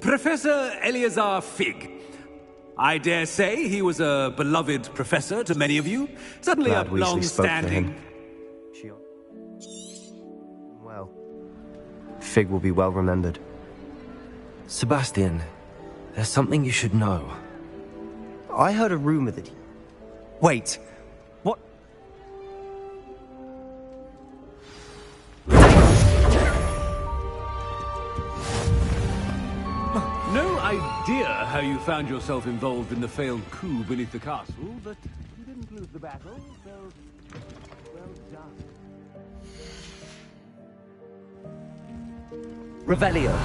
Professor Eleazar Fig. I dare say he was a beloved professor to many of you. Certainly Glad a Weasley spoke for long-standing... him. Well, Fig will be well remembered. Sebastian, there's something you should know. I heard a rumor that he... Wait, what? No idea how you found yourself involved in the failed coup beneath the castle, but you didn't lose the battle, so well done. Revelio.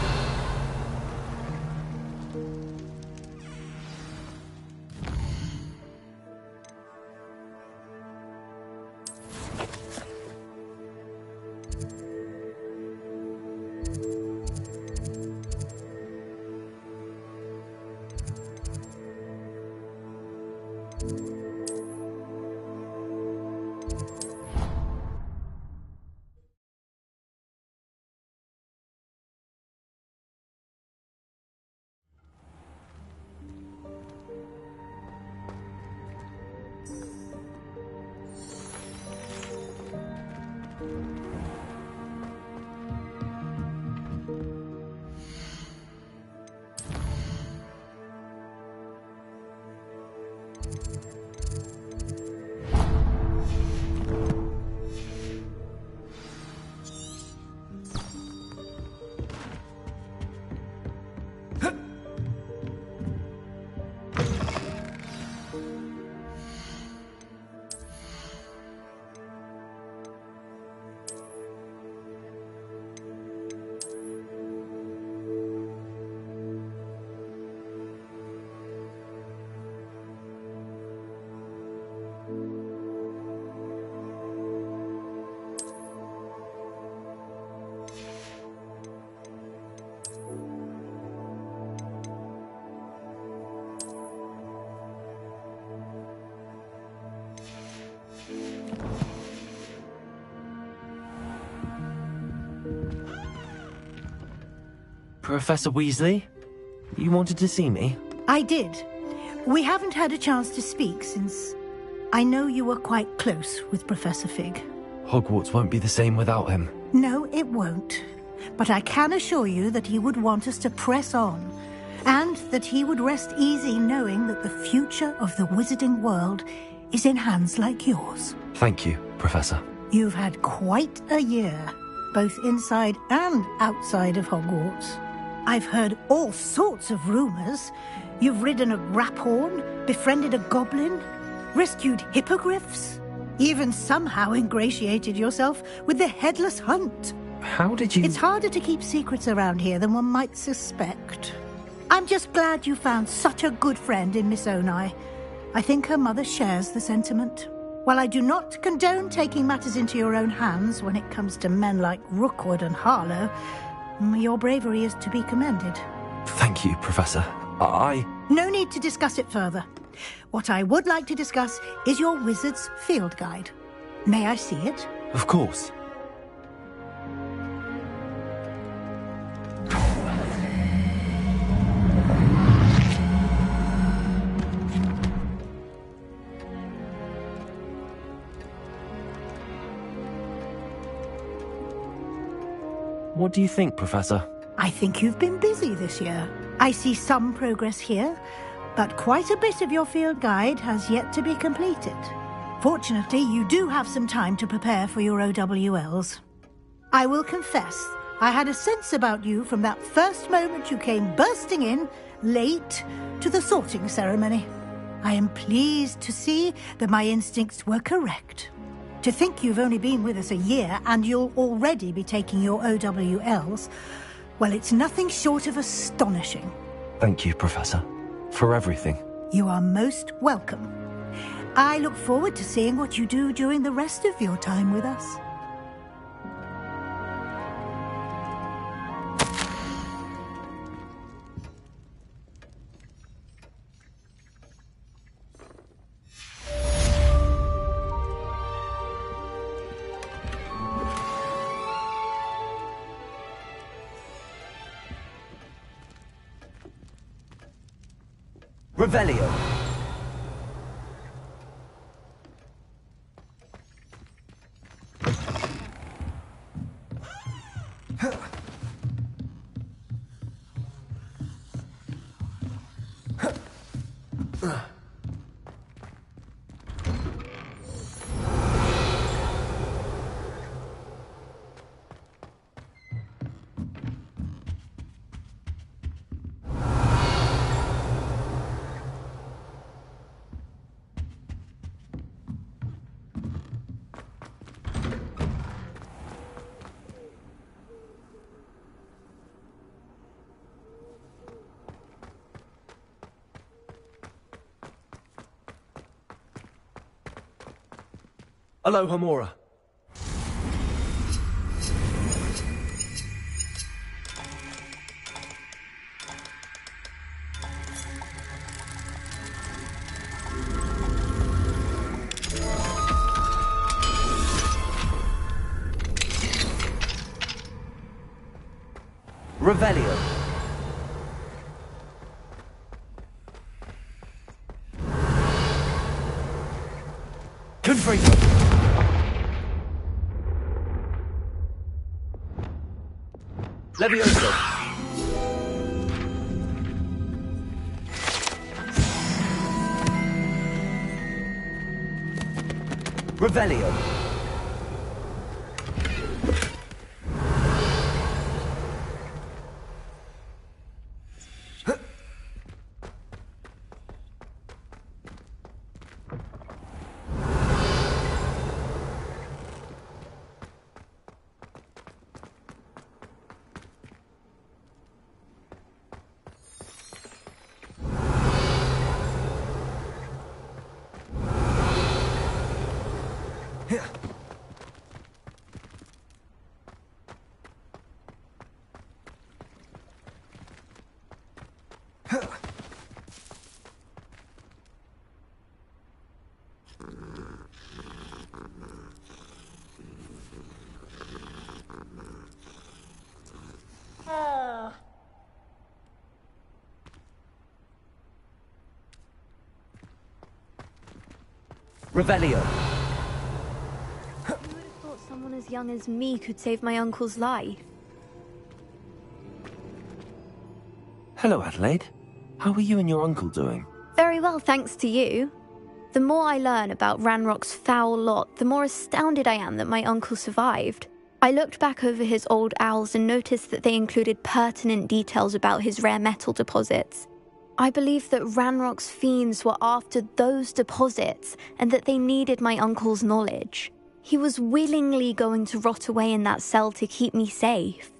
Professor Weasley? You wanted to see me? I did. We haven't had a chance to speak since I know you were quite close with Professor Fig. Hogwarts won't be the same without him. No, it won't. But I can assure you that he would want us to press on, and that he would rest easy knowing that the future of the wizarding world is in hands like yours. Thank you, Professor. You've had quite a year, both inside and outside of Hogwarts. I've heard all sorts of rumors. You've ridden a graphorn, befriended a goblin, rescued hippogriffs, even somehow ingratiated yourself with the Headless Hunt. How did you... It's harder to keep secrets around here than one might suspect. I'm just glad you found such a good friend in Miss Onai. I think her mother shares the sentiment. While I do not condone taking matters into your own hands when it comes to men like Rookwood and Harlow, your bravery is to be commended. Thank you, Professor. No need to discuss it further. What I would like to discuss is your wizard's field guide. May I see it? Of course. What do you think, Professor? I think you've been busy this year. I see some progress here, but quite a bit of your field guide has yet to be completed. Fortunately, you do have some time to prepare for your OWLs. I will confess, I had a sense about you from that first moment you came bursting in, late, to the sorting ceremony. I am pleased to see that my instincts were correct. To think you've only been with us a year and you'll already be taking your OWLs, well, it's nothing short of astonishing. Thank you, Professor, for everything. You are most welcome. I look forward to seeing what you do during the rest of your time with us. Revelio. Aloha, Mora. Revelio. Confringo. Levioso. Revelio. Revelio. Who would have thought someone as young as me could save my uncle's life? Hello, Adelaide. How are you and your uncle doing? Very well, thanks to you. The more I learn about Ranrock's foul lot, the more astounded I am that my uncle survived. I looked back over his old owls and noticed that they included pertinent details about his rare metal deposits. I believe that Ranrock's fiends were after those deposits and that they needed my uncle's knowledge. He was willingly going to rot away in that cell to keep me safe.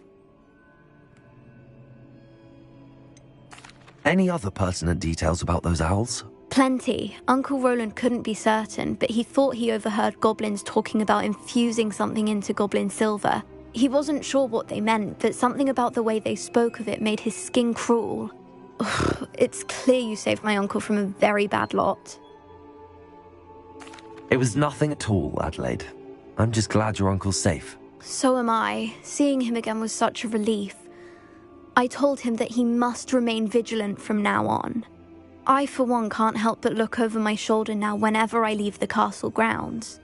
Any other pertinent details about those owls? Plenty. Uncle Roland couldn't be certain, but he thought he overheard goblins talking about infusing something into goblin silver. He wasn't sure what they meant, but something about the way they spoke of it made his skin crawl. Ugh, it's clear you saved my uncle from a very bad lot. It was nothing at all, Adelaide. I'm just glad your uncle's safe. So am I. Seeing him again was such a relief. I told him that he must remain vigilant from now on. I, for one, can't help but look over my shoulder now whenever I leave the castle grounds.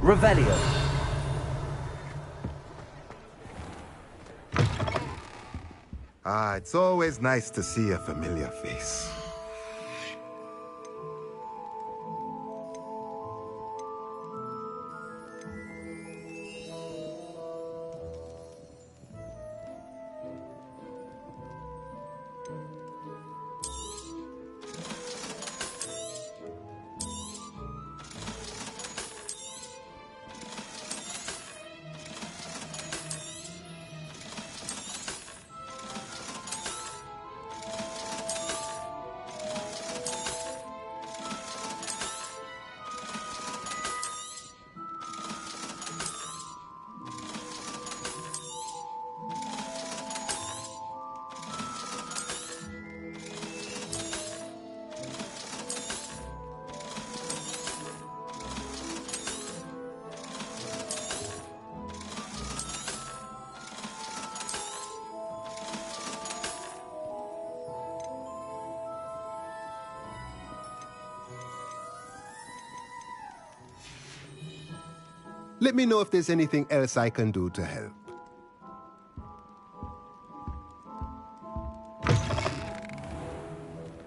Revelio. Ah, it's always nice to see a familiar face. Let me know if there's anything else I can do to help.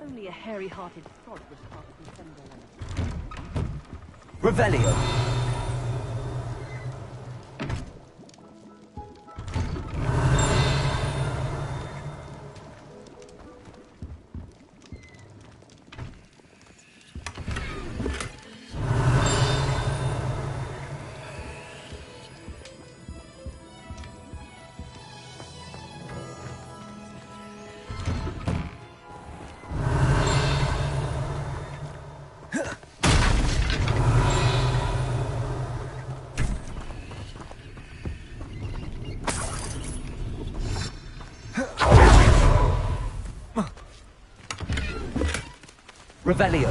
Only a hairy-hearted sod was part of the Assembly. Revelio. Revelio.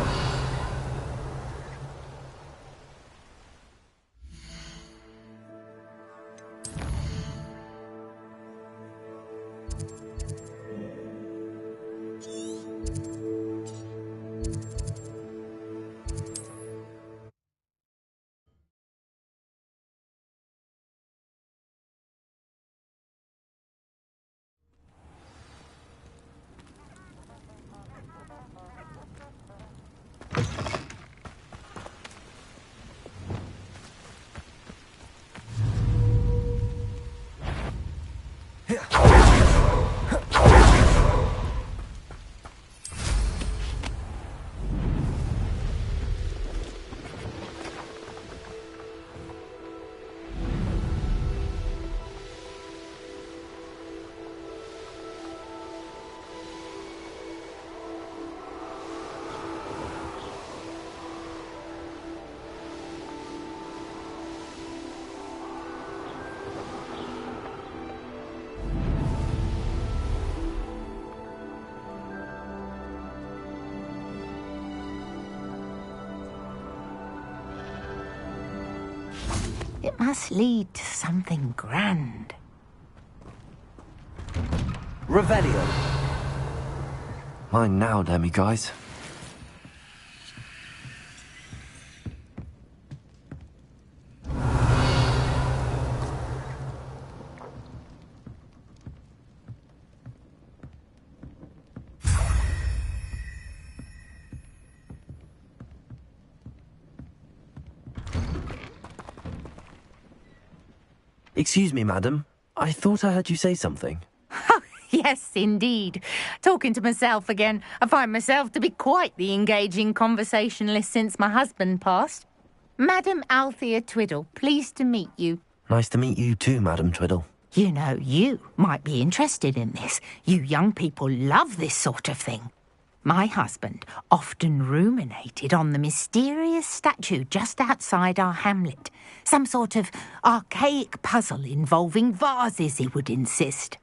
It must lead to something grand. Revelio. Mine now, Demi, guys. Excuse me, madam. I thought I heard you say something. Yes, indeed. Talking to myself again. I find myself to be quite the engaging conversationalist since my husband passed. Madam Althea Twiddle, pleased to meet you. Nice to meet you too, Madam Twiddle. You know, you might be interested in this. You young people love this sort of thing. My husband often ruminated on the mysterious statue just outside our hamlet. Some sort of archaic puzzle involving vases, he would insist.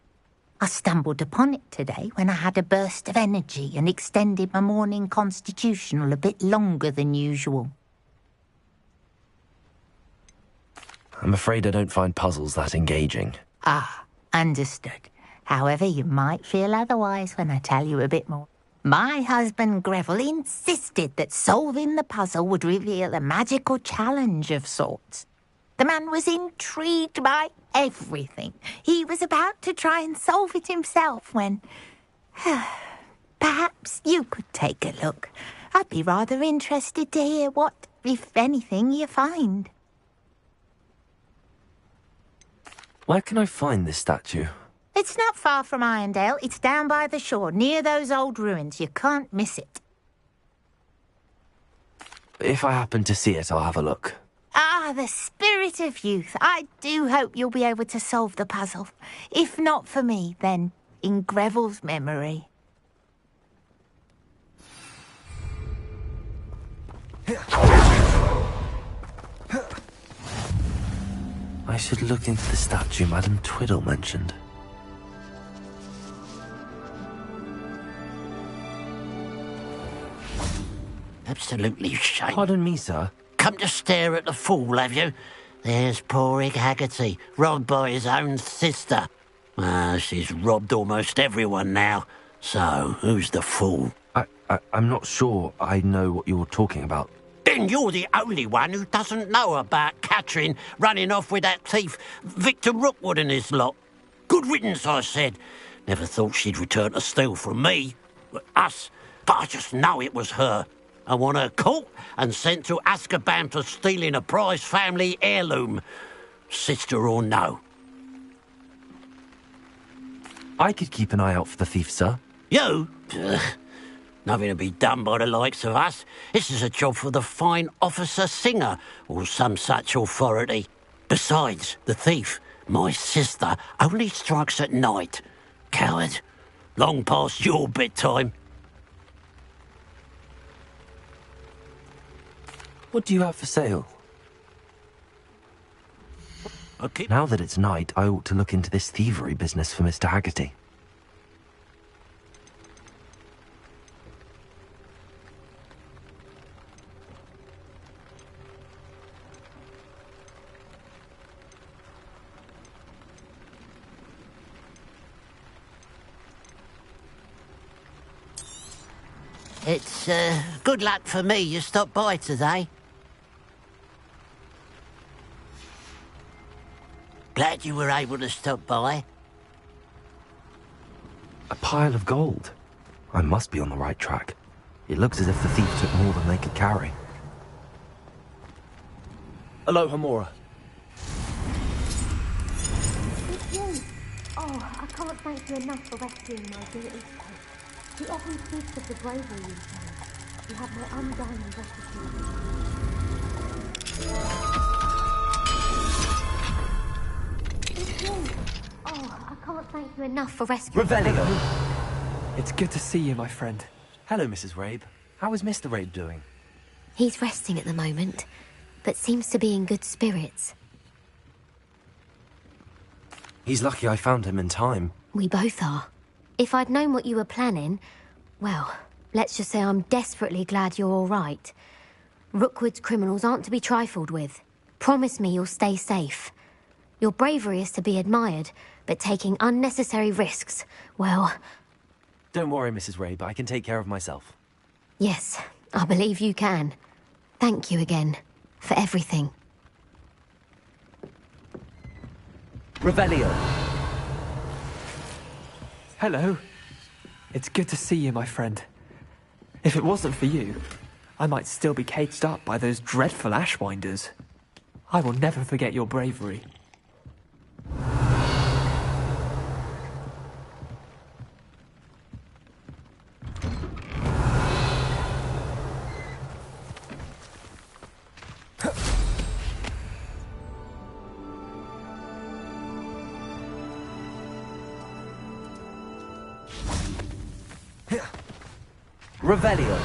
I stumbled upon it today when I had a burst of energy and extended my morning constitutional a bit longer than usual. I'm afraid I don't find puzzles that engaging. Ah, understood. However, you might feel otherwise when I tell you a bit more. My husband Greville insisted that solving the puzzle would reveal a magical challenge of sorts. The man was intrigued by everything. He was about to try and solve it himself when... Perhaps you could take a look. I'd be rather interested to hear what, if anything, you find. Where can I find this statue? It's not far from Irondale. It's down by the shore, near those old ruins. You can't miss it. If I happen to see it, I'll have a look. Ah, the spirit of youth. I do hope you'll be able to solve the puzzle. If not for me, then in Greville's memory. I should look into the statue Madam Twiddle mentioned. Absolutely shame. Pardon me, sir. Come to stare at the fool, have you? There's poor Ig Haggerty, robbed by his own sister. She's robbed almost everyone now. So, who's the fool? I'm not sure I know what you're talking about. Then you're the only one who doesn't know about Catherine running off with that thief, Victor Rookwood and his lot. Good riddance, I said. Never thought she'd return to steal from me. Us. But I just know it was her. I want her caught and sent to Azkaban for stealing a prize family heirloom. Sister or no. I could keep an eye out for the thief, sir. You? Ugh. Nothing to be done by the likes of us. This is a job for the fine officer Singer, or some such authority. Besides, the thief, my sister, only strikes at night. Coward. Long past your bedtime. What do you have for sale? Now that it's night, I ought to look into this thievery business for Mr. Haggerty. It's good luck for me you stopped by today. Glad you were able to stop by. A pile of gold. I must be on the right track. It looks as if the thief took more than they could carry. Aloha, Mora. It's you. Oh, I can't thank you enough for rescuing my dear Eastcoast. He often speaks of the bravery you showed. You have my undying gratitude. It's you. Oh, I can't thank you enough for rescuing... Revelio! It's good to see you, my friend. Hello, Mrs. Rabe. How is Mr. Rabe doing? He's resting at the moment, but seems to be in good spirits. He's lucky I found him in time. We both are. If I'd known what you were planning, well, let's just say I'm desperately glad you're all right. Rookwood's criminals aren't to be trifled with. Promise me you'll stay safe. Your bravery is to be admired, but taking unnecessary risks, well... Don't worry, Mrs. Rabe. I can take care of myself. Yes, I believe you can. Thank you again, for everything. Revelio! Hello. It's good to see you, my friend. If it wasn't for you, I might still be caged up by those dreadful Ashwinders. I will never forget your bravery. Revelio.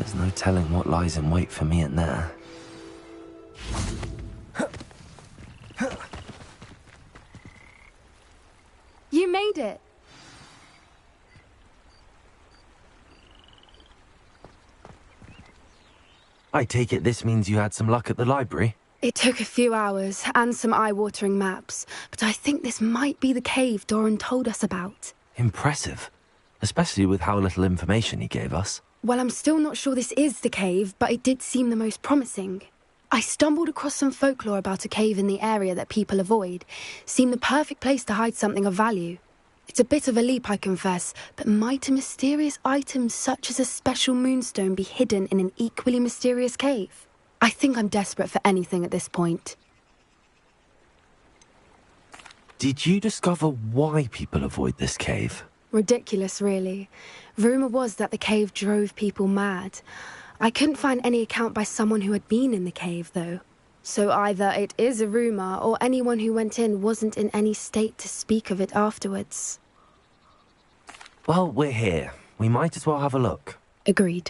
There's no telling what lies in wait for me in there. You made it! I take it this means you had some luck at the library? It took a few hours and some eye-watering maps, but I think this might be the cave Doran told us about. Impressive. Especially with how little information he gave us. Well, I'm still not sure this is the cave, but it did seem the most promising. I stumbled across some folklore about a cave in the area that people avoid. Seemed the perfect place to hide something of value. It's a bit of a leap, I confess, but might a mysterious item such as a special moonstone be hidden in an equally mysterious cave? I think I'm desperate for anything at this point. Did you discover why people avoid this cave? Ridiculous, really. Rumour was that the cave drove people mad. I couldn't find any account by someone who had been in the cave, though. So either it is a rumour, or anyone who went in wasn't in any state to speak of it afterwards. Well, we're here. We might as well have a look. Agreed.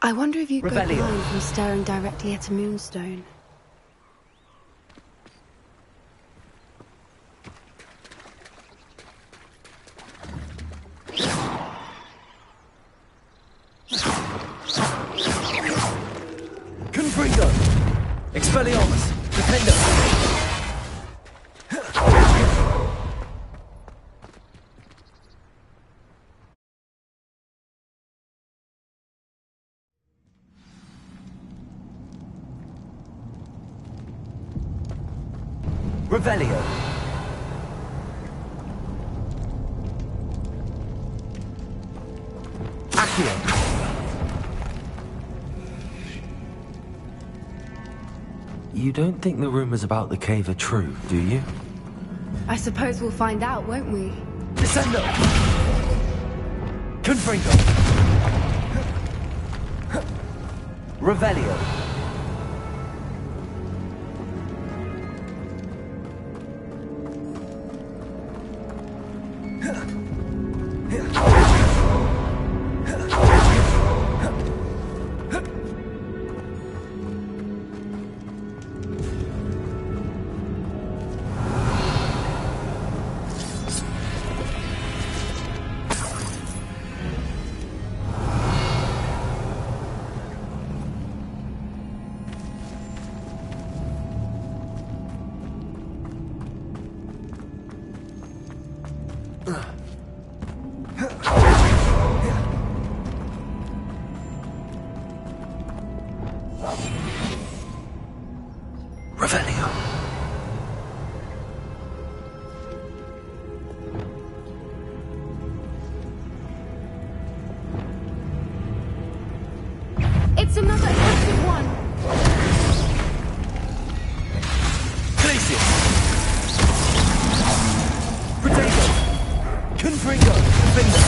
I wonder if you go blind from staring directly at a moonstone. Confringo! Expelliarmus! Defender! Revelio! Accio! You don't think the rumors about the cave are true, do you? I suppose we'll find out, won't we? Descendo! Confringo! Revelio! Revelio. It's another active one! Glacius! Protego! Confringo! Defender!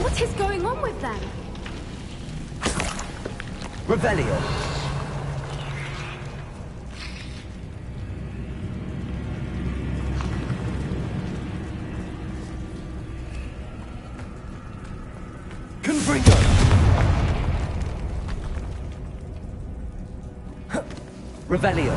What is going on with them? Revelio. Confringo. Revelio.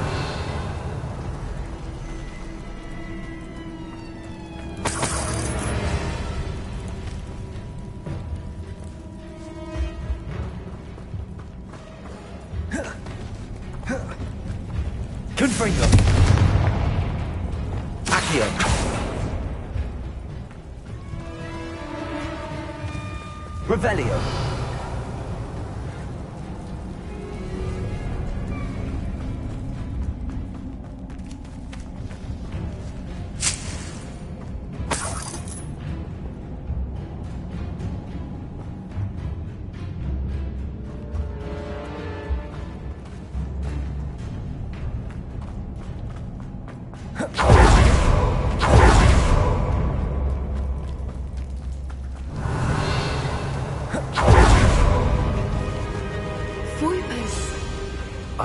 Confringo. Accio. Revelio.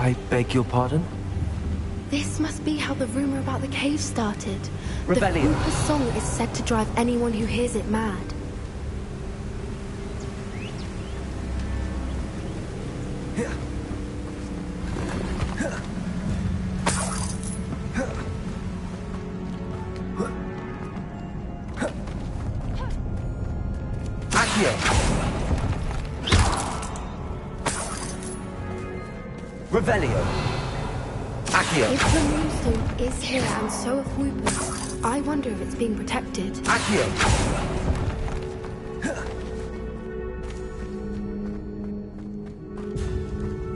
I beg your pardon? This must be how the rumor about the cave started. Rebellion. The Hooper's song is said to drive anyone who hears it mad. Revelio. Accio. If the moonstone is here and so are Whoopers, I wonder if it's being protected. Accio.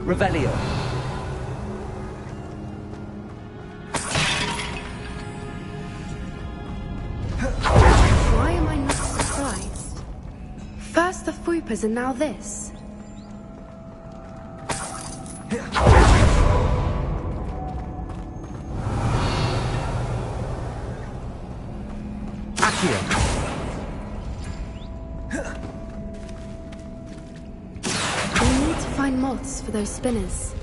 Revelio. Why am I not surprised? First the Whoopers and now this. We need to find moths for those spinners.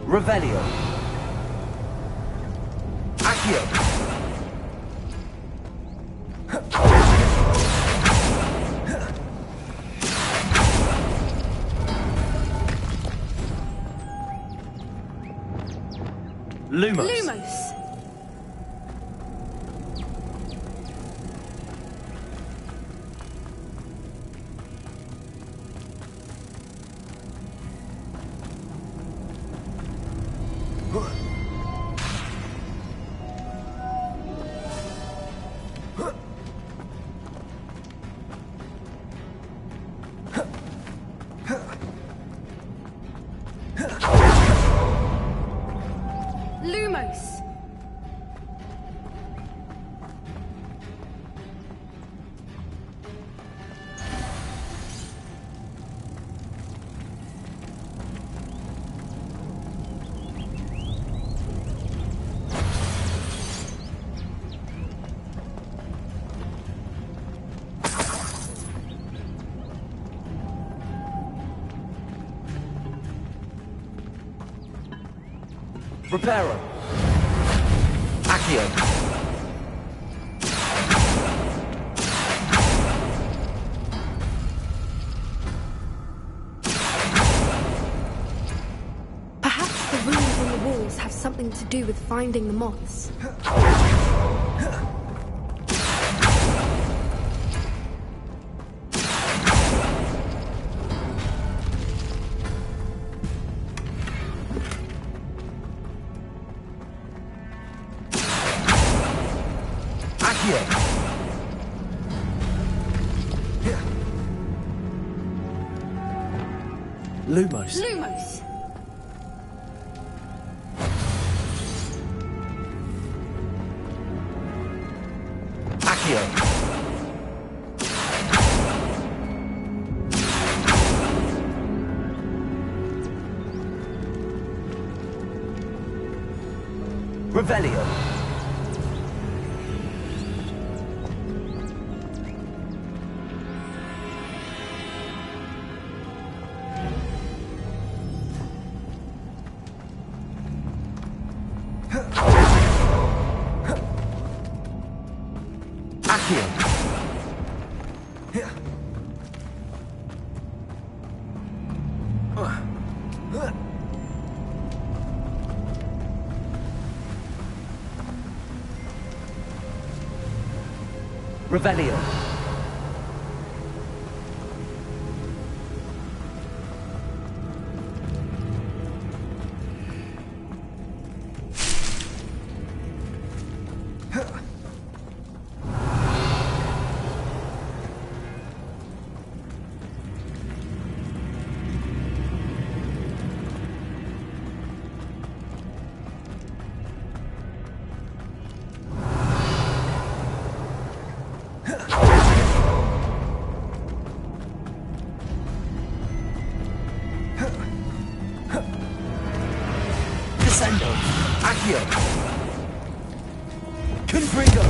Revelio. Accio. Lumos. Lumos! Lumos! Reparo. Accio. Perhaps the runes on the walls have something to do with finding the moths. Lumos. Lumos! Accio. Revelio. Accio. Revelio. Descendo. Accio. Confringo.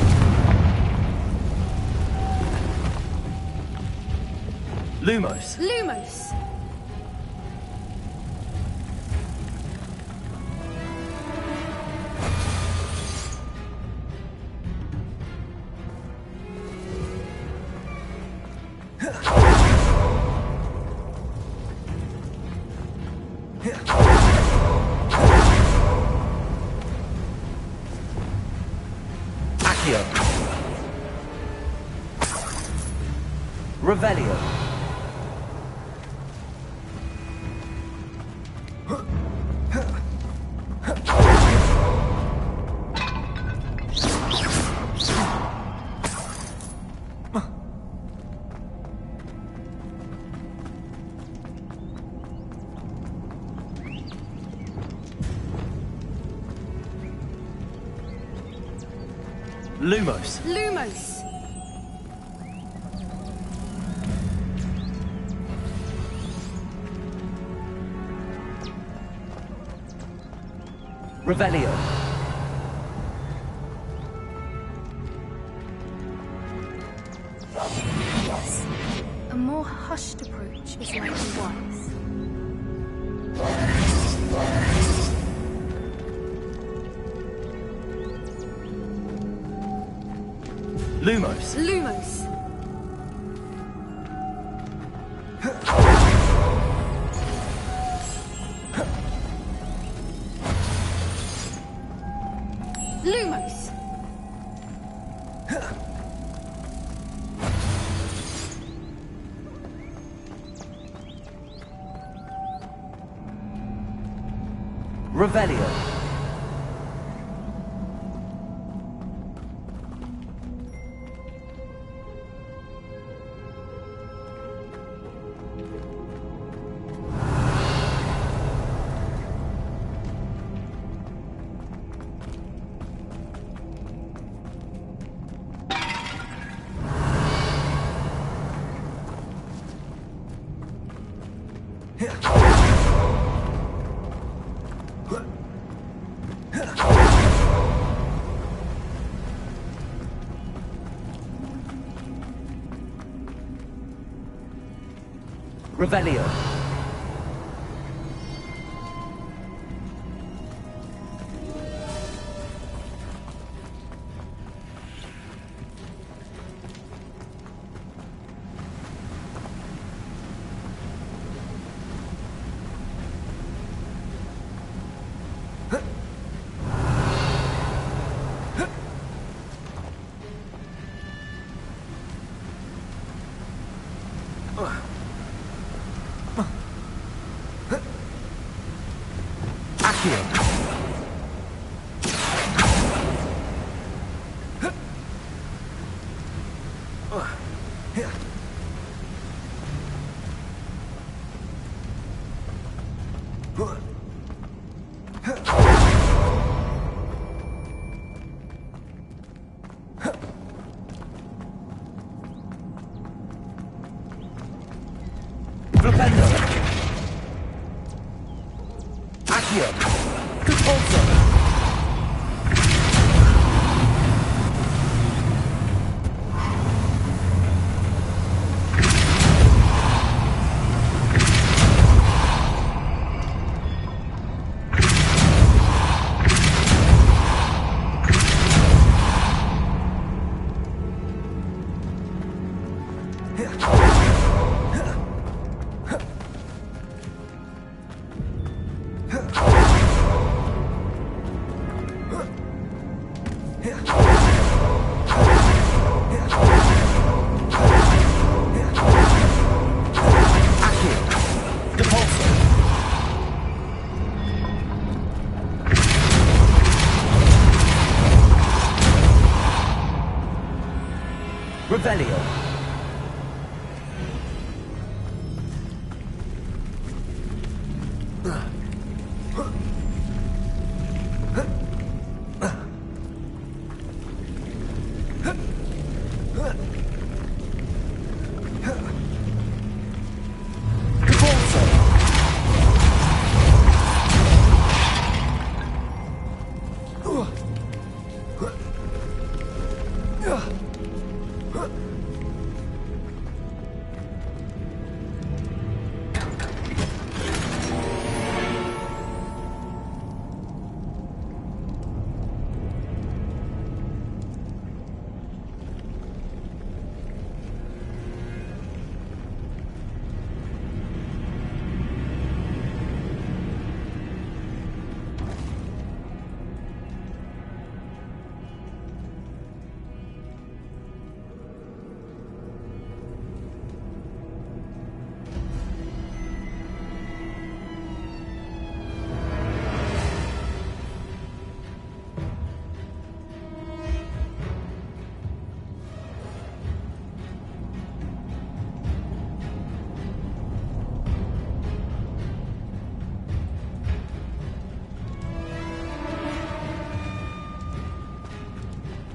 Lumos. Lumos! Accio. Revelio. Lumos. Lumos! Revelio. Yes. A more hushed approach is likely wise. Lumos. Lumos! Lumos! Revelio. Revelio. Accio. Flipendo. Accio. Repulso. Revelio.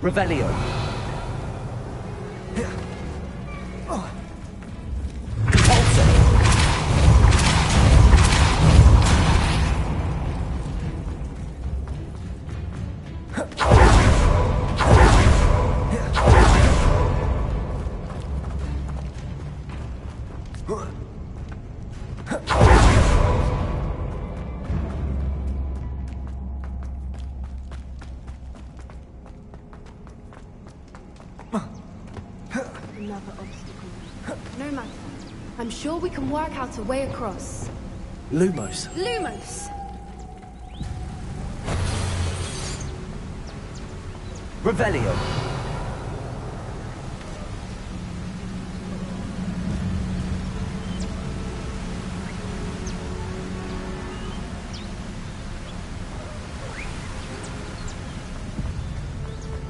Revelio. Another obstacle. No matter. I'm sure we can work out a way across. Lumos. Lumos! Revelio.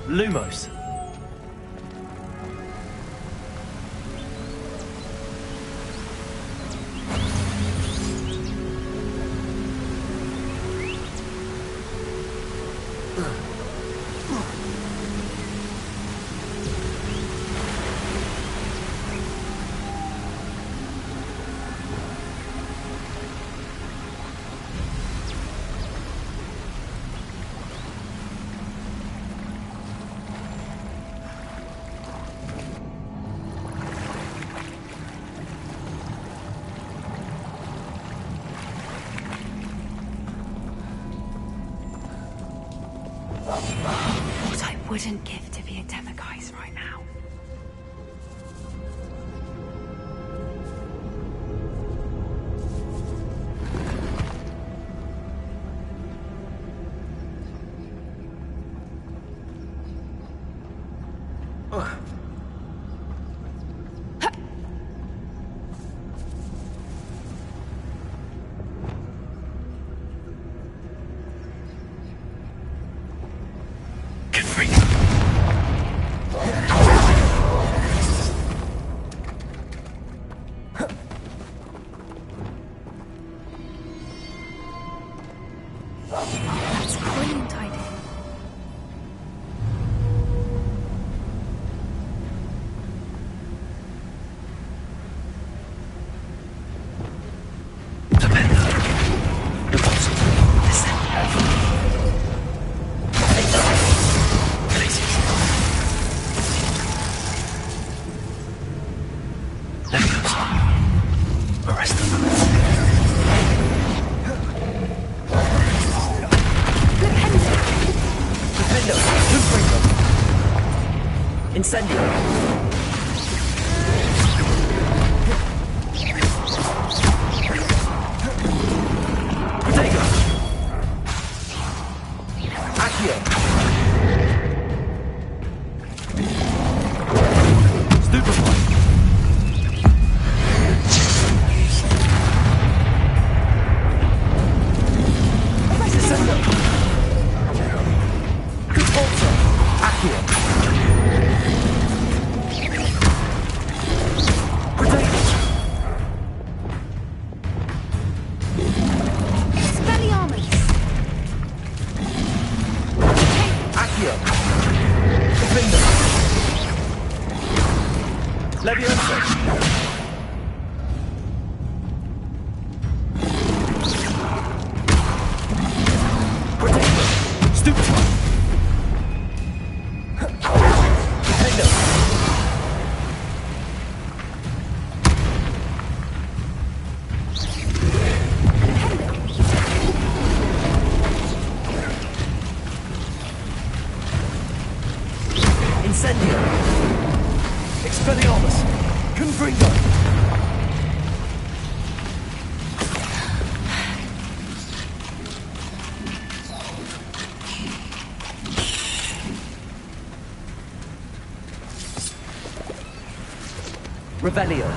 Lumos. What I wouldn't give to be a Demiguise right now. That's a brilliant idea. Incendio. Protego. Accio. Stupefy. Descendo. Conforto. Accio. Levioso. Protego. Stupefy. Protego. Incendio. Expelliarmus. Confringo. Revelio.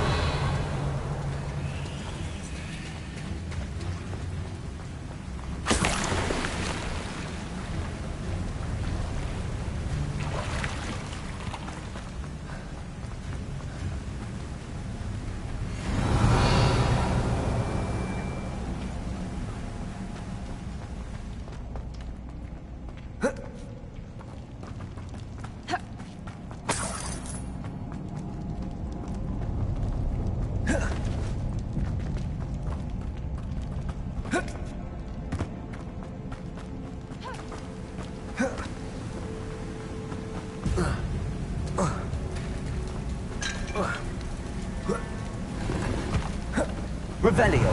Revelio.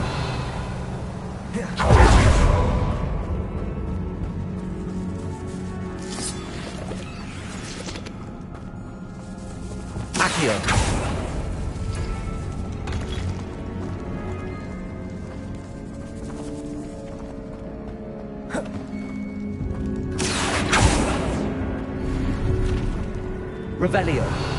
Accio. Revelio.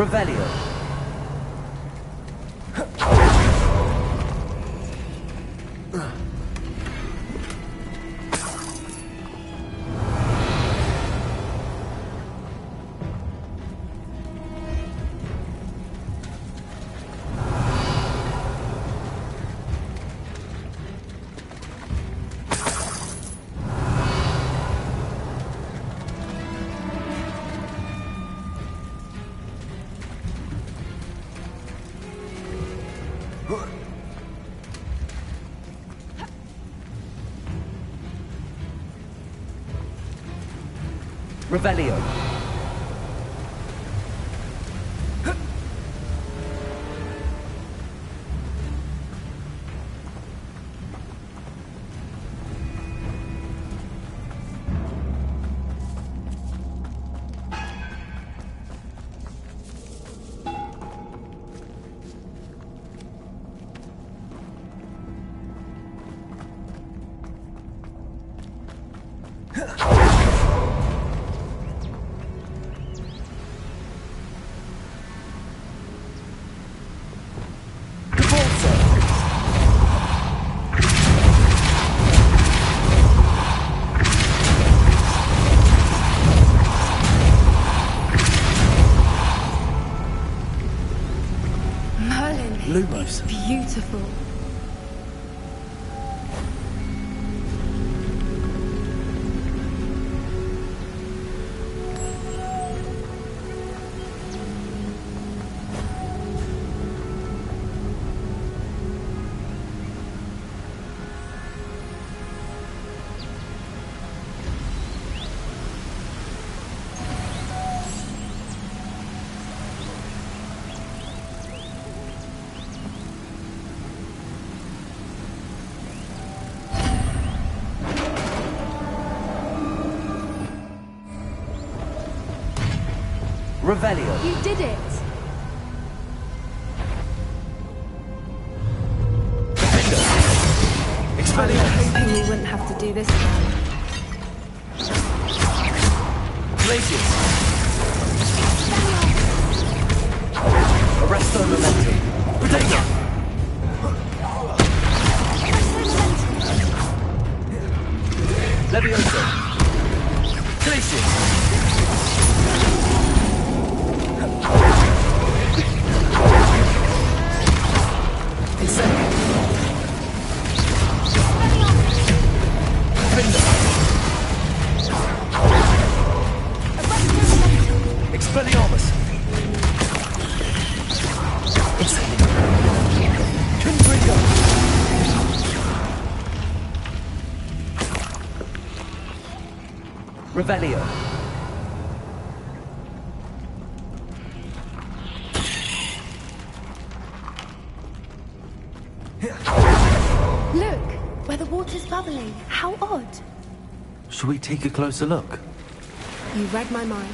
Revelio. Revelio. Lumos. Beautiful. Revelio. You did it! I was hoping we wouldn't have to do this again. Glacius. Arresto Momentum. Protego. Levioso. Glacius. Expelliarmus! Confringo! Revelio. Look, where the water's bubbling. How odd. Should we take a closer look? You read my mind.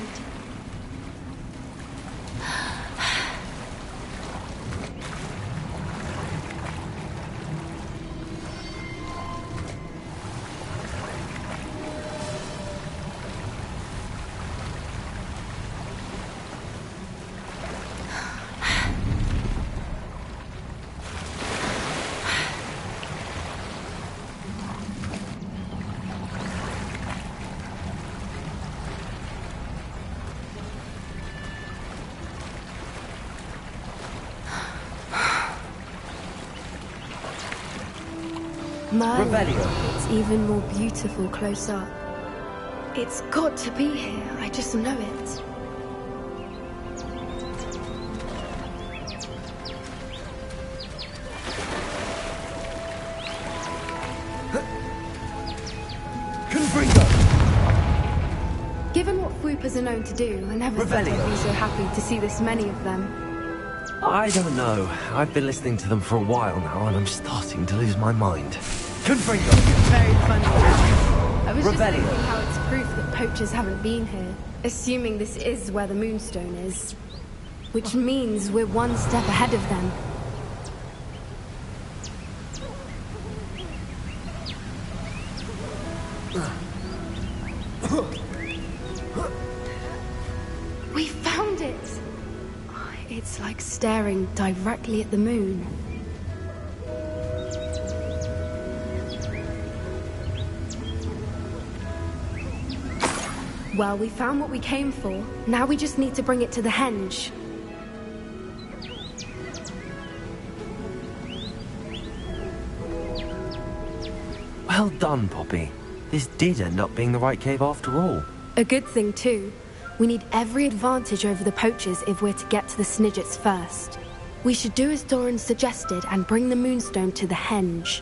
Merlin. Revelio. It's even more beautiful close up. It's got to be here. I just know it. Given what Whoopers are known to do, I never thought I'd be so happy to see this many of them. I don't know. I've been listening to them for a while now, and I'm starting to lose my mind. Confringo! Very funny. I was just thinking how it's proof that poachers haven't been here, assuming this is where the Moonstone is. Which means we're one step ahead of them. We found it! It's like staring directly at the moon. Well, we found what we came for. Now we just need to bring it to the henge. Well done, Poppy. This did end up being the right cave after all. A good thing, too. We need every advantage over the poachers if we're to get to the Snidgets first. We should do as Doran suggested and bring the Moonstone to the henge.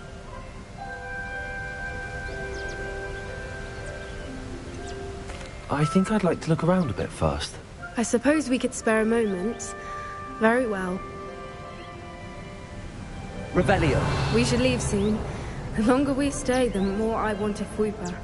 I think I'd like to look around a bit first. I suppose we could spare a moment. Very well. Revelio. We should leave soon. The longer we stay, the more I want a Whooper.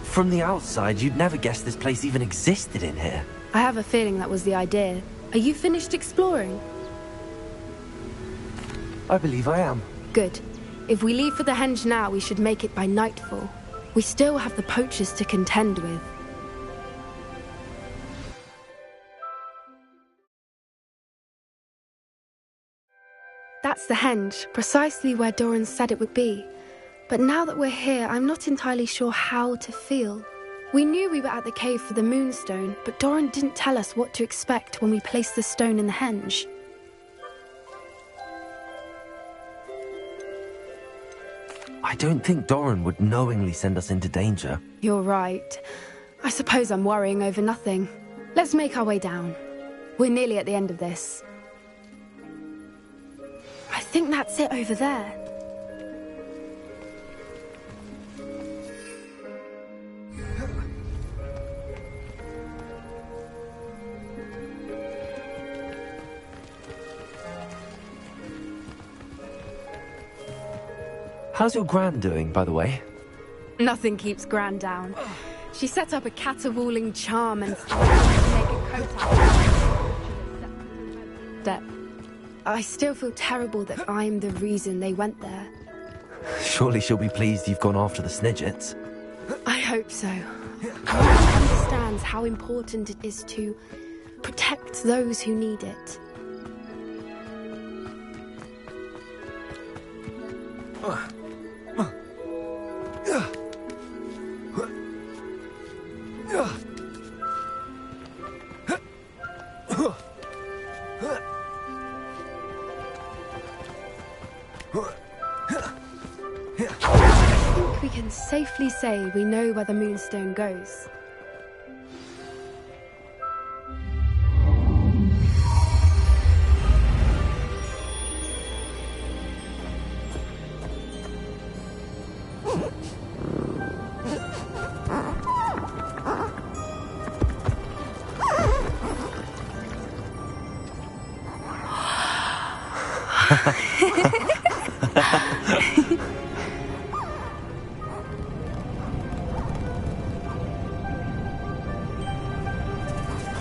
From the outside, you'd never guess this place even existed in here. I have a feeling that was the idea. Are you finished exploring? I believe I am. Good. If we leave for the henge now, we should make it by nightfall. We still have the poachers to contend with. That's the henge, precisely where Doran said it would be. But now that we're here, I'm not entirely sure how to feel. We knew we were at the cave for the Moonstone, but Doran didn't tell us what to expect when we placed the stone in the henge. I don't think Doran would knowingly send us into danger. You're right. I suppose I'm worrying over nothing. Let's make our way down. We're nearly at the end of this. I think that's it over there. How's your Gran doing, by the way? Nothing keeps Gran down. She set up a caterwauling charm and started to make a coat out of it. I still feel terrible that I'm the reason they went there. Surely she'll be pleased you've gone after the Snidgets. I hope so. Gran understands how important it is to protect those who need it. I think we can safely say we know where the Moonstone goes.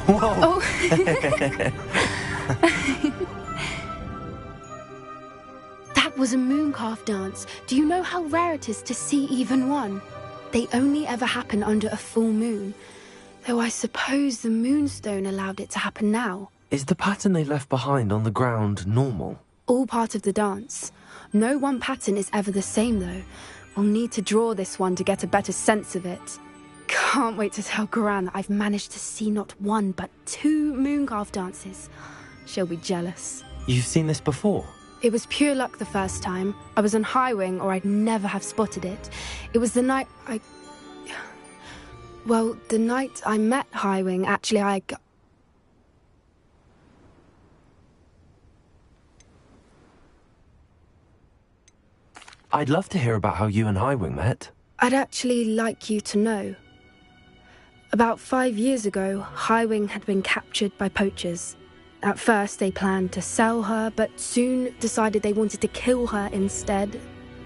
Oh. That was a mooncalf dance. Do you know how rare it is to see even one? They only ever happen under a full moon. Though I suppose the moonstone allowed it to happen now. Is the pattern they left behind on the ground normal? All part of the dance. No one pattern is ever the same, though. We'll need to draw this one to get a better sense of it. Can't wait to tell Gran that I've managed to see not one, but 2 mooncalf dances. She'll be jealous. You've seen this before? It was pure luck the first time. I was on Highwing, or I'd never have spotted it. It was the night Well, the night I met Highwing, actually, I'd love to hear about how you and Highwing met. I'd actually like you to know. About 5 years ago, Highwing had been captured by poachers. At first, they planned to sell her, but soon decided they wanted to kill her instead.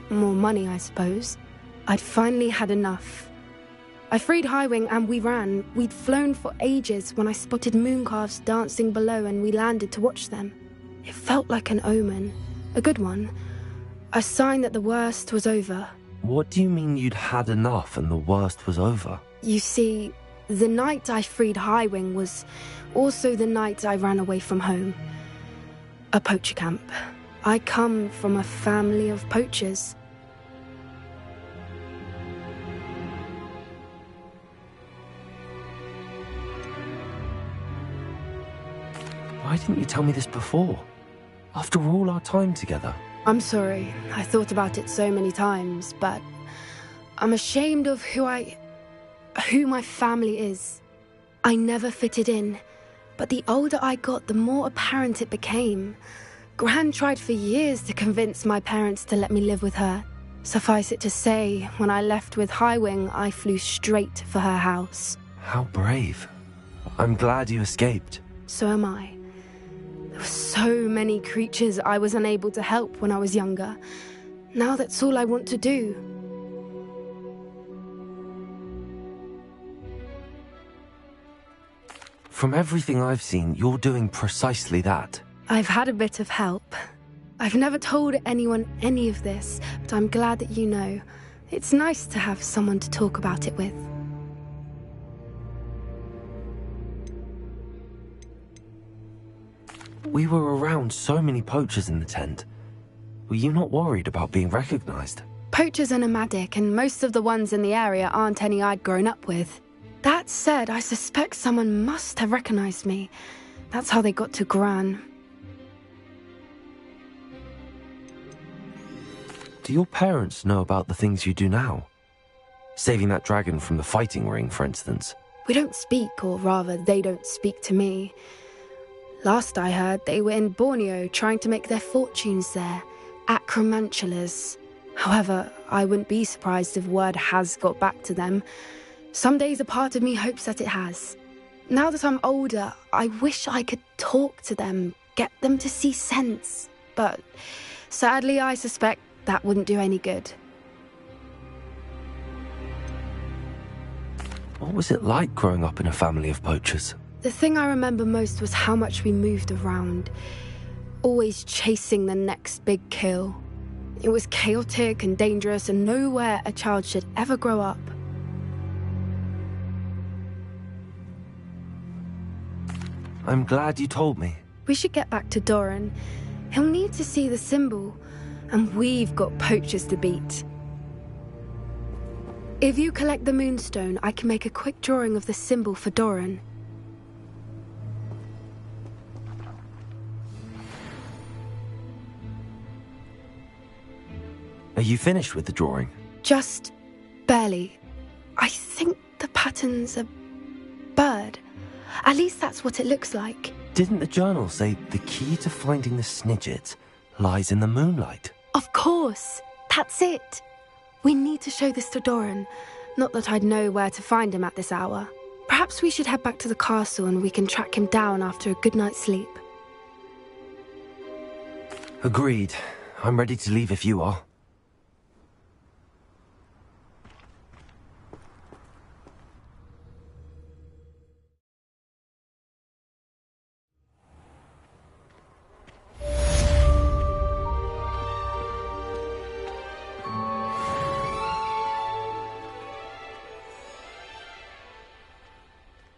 More money, I suppose. I'd finally had enough. I freed Highwing and we ran. We'd flown for ages when I spotted mooncalves dancing below and we landed to watch them. It felt like an omen. A good one. A sign that the worst was over. What do you mean you'd had enough and the worst was over? You see, the night I freed Highwing was also the night I ran away from home. A poacher camp. I come from a family of poachers. Why didn't you tell me this before? After all our time together. I'm sorry. I thought about it so many times, but I'm ashamed of who my family is. I never fitted in, but the older I got, the more apparent it became. Gran tried for years to convince my parents to let me live with her. Suffice it to say, when I left with Highwing, I flew straight for her house. How brave. I'm glad you escaped. So am I. There were so many creatures I was unable to help when I was younger. Now that's all I want to do. From everything I've seen, you're doing precisely that. I've had a bit of help. I've never told anyone any of this, but I'm glad that you know. It's nice to have someone to talk about it with. We were around so many poachers in the tent. Were you not worried about being recognized? Poachers are nomadic, and most of the ones in the area aren't any I'd grown up with. That said, I suspect someone must have recognized me. That's how they got to Gran. Do your parents know about the things you do now? Saving that dragon from the fighting ring, for instance. We don't speak, or rather, they don't speak to me. Last I heard, they were in Borneo trying to make their fortunes there, acromantulas. However, I wouldn't be surprised if word has got back to them. Some days a part of me hopes that it has. Now that I'm older, I wish I could talk to them, get them to see sense. But sadly, I suspect that wouldn't do any good. What was it like growing up in a family of poachers? The thing I remember most was how much we moved around, always chasing the next big kill. It was chaotic and dangerous, and nowhere a child should ever grow up. I'm glad you told me. We should get back to Doran. He'll need to see the symbol, and we've got poachers to beat. If you collect the moonstone, I can make a quick drawing of the symbol for Doran. Are you finished with the drawing? Just barely. I think the pattern's a bird. At least that's what it looks like. Didn't the journal say the key to finding the Snidget lies in the moonlight? Of course. That's it. We need to show this to Doran. Not that I'd know where to find him at this hour. Perhaps we should head back to the castle and we can track him down after a good night's sleep. Agreed. I'm ready to leave if you are.